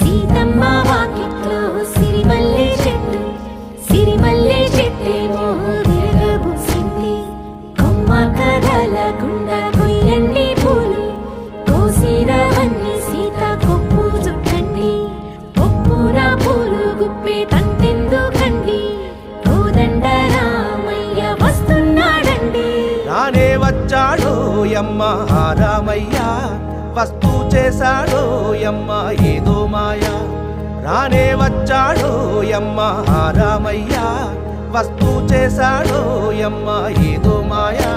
సీతమ్మ వాకిట్లో సిరిమల్లె చెట్టు, సిరిమల్లె చెట్టేమో విరగబూసింది. కొమ్మ కదలకుండా కొయ్యండి పూలు, కోసినవన్నీ సీత కొప్పు చుట్టండి. ఒప్పున పూలు గుప్పే తంతెందుకండి, కోదండ రామయ్య వస్తున్నాడండి. రానే వచ్చాడో యమ్మ రామయ్య, వస్తూ చేశాడో యమ్మ ఏదో మాయా. రానే వచ్చాడో యమ్మ రామయ్య, వస్తూ చేశాడో యమ్మ ఏదో మాయా.